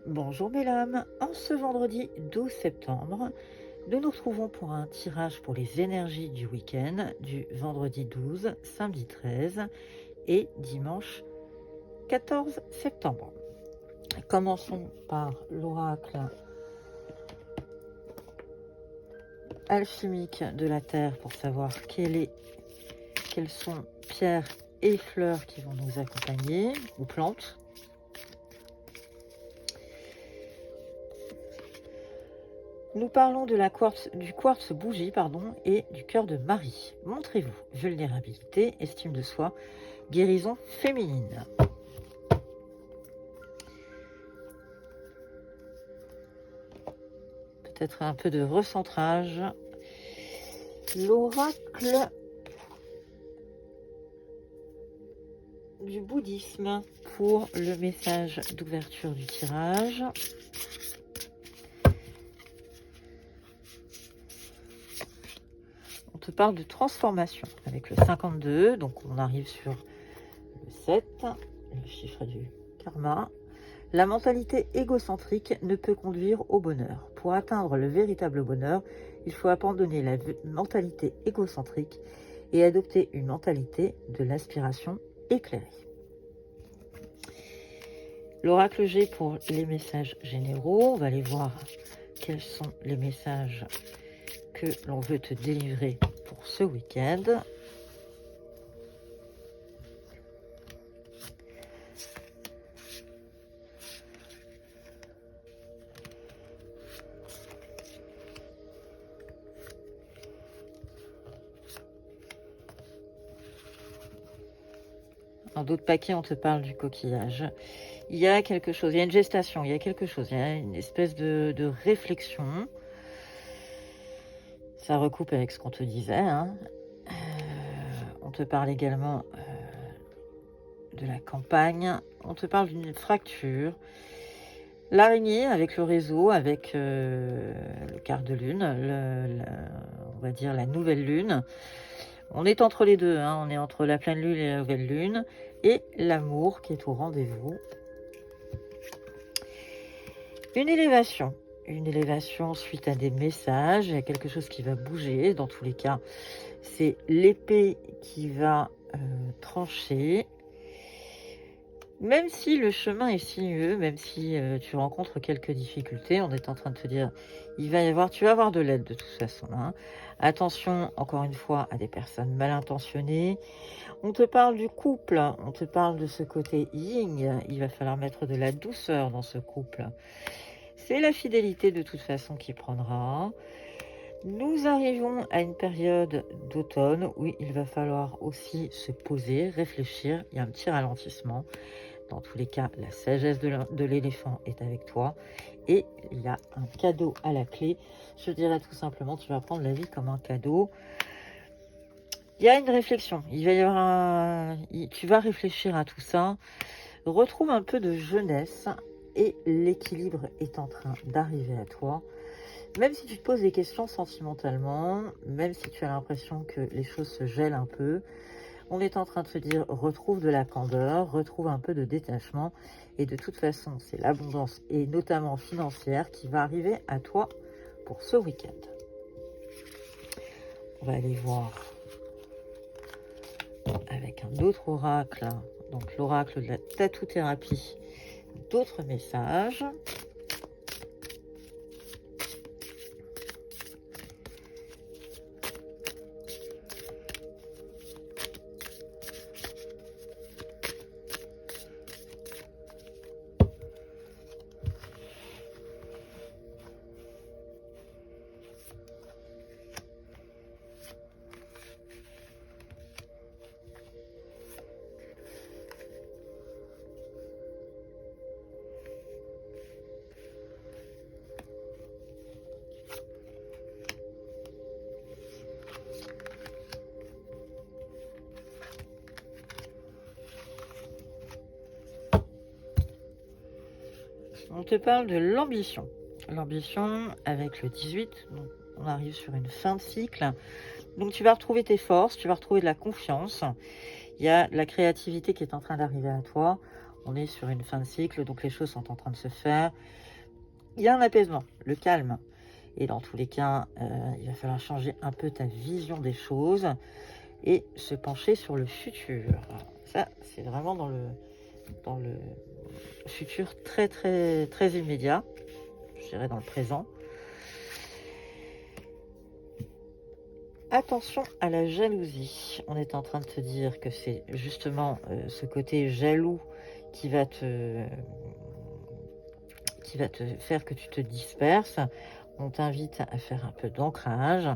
Bonjour mesdames, en ce vendredi 12 septembre, nous nous retrouvons pour un tirage pour les énergies du week-end du vendredi 12, samedi 13 et dimanche 14 septembre. Commençons par l'oracle alchimique de la Terre pour savoir quelles sont pierres et fleurs qui vont nous accompagner, ou plantes. Nous parlons de du quartz bougie et du cœur de Marie. Montrez-vous, vulnérabilité, estime de soi, guérison féminine. Peut-être un peu de recentrage. L'oracle du bouddhisme pour le message d'ouverture du tirage. On te parle de transformation avec le 52, donc on arrive sur le 7, le chiffre du karma. La mentalité égocentrique ne peut conduire au bonheur. Pour atteindre le véritable bonheur, il faut abandonner la mentalité égocentrique et adopter une mentalité de l'aspiration éclairée. L'oracle G pour les messages généraux. On va aller voir quels sont les messages que l'on veut te délivrer pour ce week-end. Dans d'autres paquets, on te parle du coquillage. Il y a quelque chose, il y a une gestation, il y a quelque chose, il y a une espèce de réflexion. Ça recoupe avec ce qu'on te disait. On te parle également de la campagne. On te parle d'une fracture. L'araignée avec le réseau, avec le quart de lune, on va dire la nouvelle lune. On est entre les deux, on est entre la pleine lune et la nouvelle lune, et l'amour qui est au rendez-vous. Une élévation suite à des messages, il y a quelque chose qui va bouger, dans tous les cas, c'est l'épée qui va trancher. Même si le chemin est sinueux, même si tu rencontres quelques difficultés, on est en train de te dire, tu vas avoir de l'aide de toute façon. Attention, encore une fois, à des personnes mal intentionnées. On te parle du couple, on te parle de ce côté yin. Il va falloir mettre de la douceur dans ce couple. C'est la fidélité de toute façon qui prendra. Nous arrivons à une période d'automne où il va falloir aussi se poser, réfléchir. Il y a un petit ralentissement. Dans tous les cas, la sagesse de l'éléphant est avec toi. Et il y a un cadeau à la clé. Je dirais tout simplement, tu vas prendre la vie comme un cadeau. Il y a une réflexion. Tu vas réfléchir à tout ça. Retrouve un peu de jeunesse et l'équilibre est en train d'arriver à toi. Même si tu te poses des questions sentimentalement, même si tu as l'impression que les choses se gèlent un peu, on est en train de se dire, retrouve de la candeur, retrouve un peu de détachement. Et de toute façon, c'est l'abondance, et notamment financière, qui va arriver à toi pour ce week-end. On va aller voir avec un autre oracle, donc l'oracle de la tatou-thérapie, d'autres messages. On te parle de l'ambition. L'ambition avec le 18, donc on arrive sur une fin de cycle. Donc tu vas retrouver tes forces, tu vas retrouver de la confiance. Il y a de la créativité qui est en train d'arriver à toi. on est sur une fin de cycle, donc les choses sont en train de se faire. Il y a un apaisement, le calme. Et dans tous les cas, il va falloir changer un peu ta vision des choses et se pencher sur le futur. Ça, c'est vraiment dans le futur très, très, très immédiat. Je dirais dans le présent. Attention à la jalousie. On est en train de te dire que c'est justement ce côté jaloux qui va te faire que tu te disperses. On t'invite à faire un peu d'ancrage.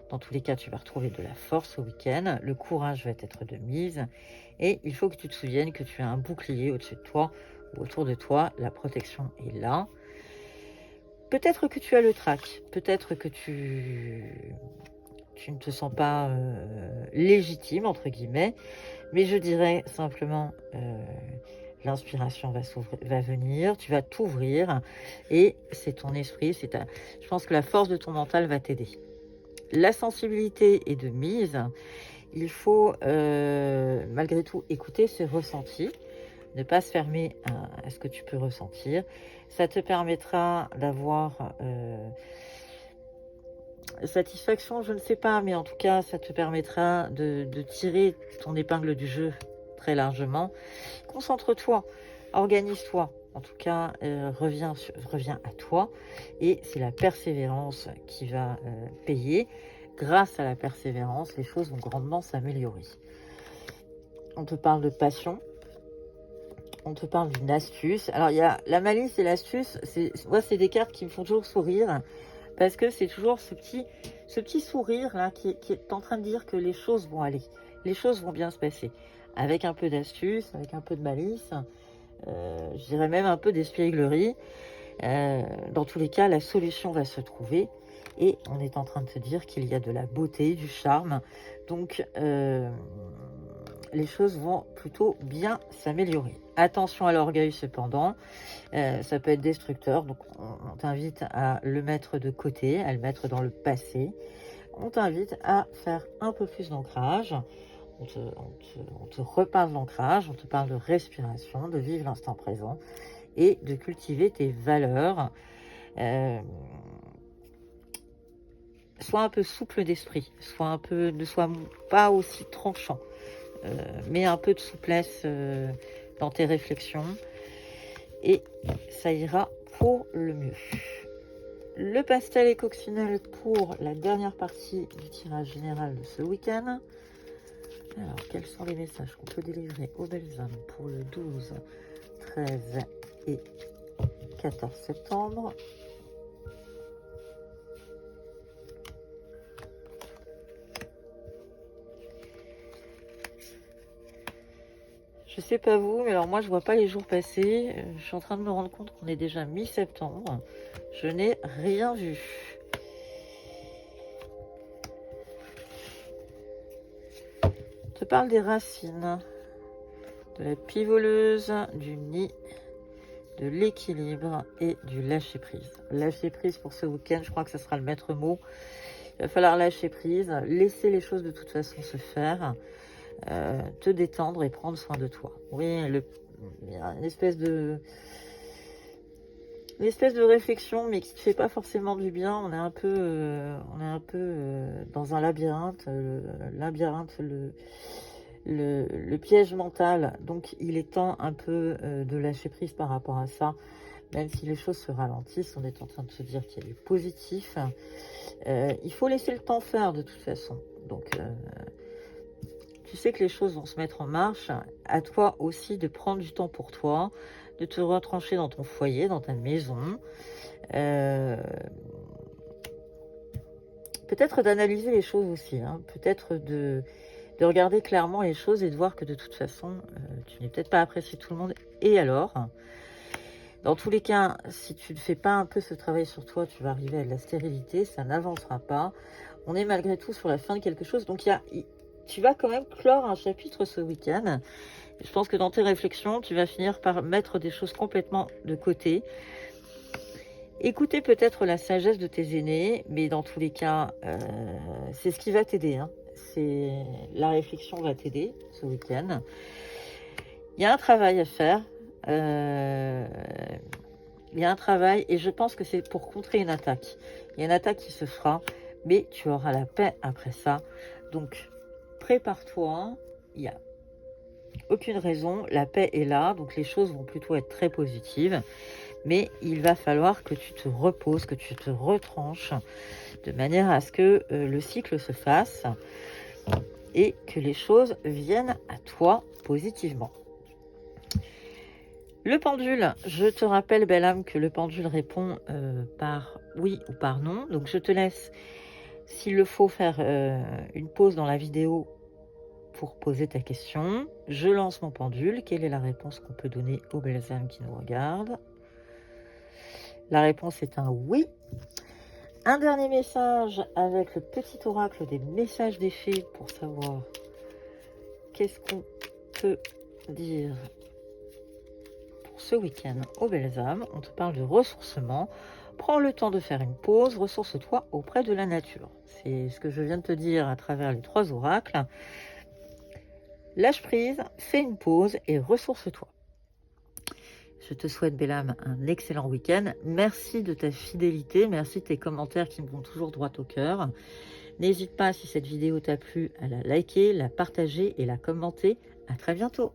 Dans tous les cas, tu vas retrouver de la force au week-end. Le courage va être de mise. Et il faut que tu te souviennes que tu as un bouclier au-dessus de toi ou autour de toi. La protection est là. Peut-être que tu as le trac. Peut-être que tu ne te sens pas légitime, entre guillemets. Mais je dirais simplement... l'inspiration va venir, tu vas t'ouvrir et c'est ton esprit, je pense que la force de ton mental va t'aider. La sensibilité est de mise, il faut malgré tout écouter ses ressentis, ne pas se fermer à ce que tu peux ressentir. Ça te permettra d'avoir satisfaction, je ne sais pas, mais en tout cas ça te permettra de tirer ton épingle du jeu très largement. Concentre-toi, organise-toi, en tout cas reviens à toi et c'est la persévérance qui va payer. Grâce à la persévérance, les choses vont grandement s'améliorer. On te parle de passion, on te parle d'une astuce. Alors il y a la malice et l'astuce, moi c'est des cartes qui me font toujours sourire parce que c'est toujours ce petit sourire là qui est en train de dire que les choses vont aller, les choses vont bien se passer. Avec un peu d'astuce, avec un peu de malice, je dirais même un peu d'espièglerie. Dans tous les cas, la solution va se trouver et on est en train de te dire qu'il y a de la beauté, du charme. Donc, les choses vont plutôt bien s'améliorer. Attention à l'orgueil cependant, ça peut être destructeur. Donc, on t'invite à le mettre de côté, à le mettre dans le passé. On t'invite à faire un peu plus d'ancrage. On te reparle d'ancrage, on te parle de respiration, de vivre l'instant présent et de cultiver tes valeurs. Sois un peu souple d'esprit, ne sois pas aussi tranchant, mets un peu de souplesse dans tes réflexions et ça ira pour le mieux. Le pastel et coccinelle pour la dernière partie du tirage général de ce week-end. Alors, quels sont les messages qu'on peut délivrer aux belles âmes pour le 12, 13 et 14 septembre? Je sais pas vous, mais alors moi je vois pas les jours passer. Je suis en train de me rendre compte qu'on est déjà mi-septembre. Je n'ai rien vu. Je te parle des racines, de la pivoleuse, du nid, de l'équilibre et du lâcher prise. Lâcher prise pour ce week-end, je crois que ça sera le maître mot. Il va falloir lâcher prise, laisser les choses de toute façon se faire, te détendre et prendre soin de toi. Oui, il y a une espèce de réflexion, mais qui ne te fait pas forcément du bien. On est un peu, dans un labyrinthe, le piège mental. Donc, il est temps un peu de lâcher prise par rapport à ça. Même si les choses se ralentissent, on est en train de se dire qu'il y a du positif. Il faut laisser le temps faire de toute façon. Donc, tu sais que les choses vont se mettre en marche. À toi aussi de prendre du temps pour toi, de te retrancher dans ton foyer, dans ta maison. Peut-être d'analyser les choses aussi. Peut-être de regarder clairement les choses et de voir que de toute façon, tu n'es peut-être pas apprécié de tout le monde. Et alors ? Dans tous les cas, si tu ne fais pas un peu ce travail sur toi, tu vas arriver à de la stérilité, ça n'avancera pas. On est malgré tout sur la fin de quelque chose. Donc, tu vas quand même clore un chapitre ce week-end. Je pense que dans tes réflexions, tu vas finir par mettre des choses complètement de côté. Écoutez peut-être la sagesse de tes aînés, mais dans tous les cas, c'est ce qui va t'aider. La réflexion va t'aider ce week-end. Il y a un travail à faire. il y a un travail et je pense que c'est pour contrer une attaque. Il y a une attaque qui se fera, mais tu auras la paix après ça. Donc, prépare-toi. Il n'y a aucune raison. La paix est là, donc les choses vont plutôt être très positives. Mais il va falloir que tu te reposes, que tu te retranches, de manière à ce que le cycle se fasse et que les choses viennent à toi positivement. Le pendule, je te rappelle, belle âme, que le pendule répond par oui ou par non. Donc je te laisse, s'il le faut, faire une pause dans la vidéo pour poser ta question. Je lance mon pendule. Quelle est la réponse qu'on peut donner aux belles âmes qui nous regardent? La réponse est un oui. Un dernier message avec le petit oracle des messages des fées pour savoir qu'est-ce qu'on peut dire pour ce week-end aux belles âmes. On te parle de ressourcement. Prends le temps de faire une pause, ressource-toi auprès de la nature. C'est ce que je viens de te dire à travers les 3 oracles. Lâche prise, fais une pause et ressource-toi. Je te souhaite, belle âme, un excellent week-end. Merci de ta fidélité, merci de tes commentaires qui me vont toujours droit au cœur. N'hésite pas, si cette vidéo t'a plu, à la liker, la partager et la commenter. À très bientôt.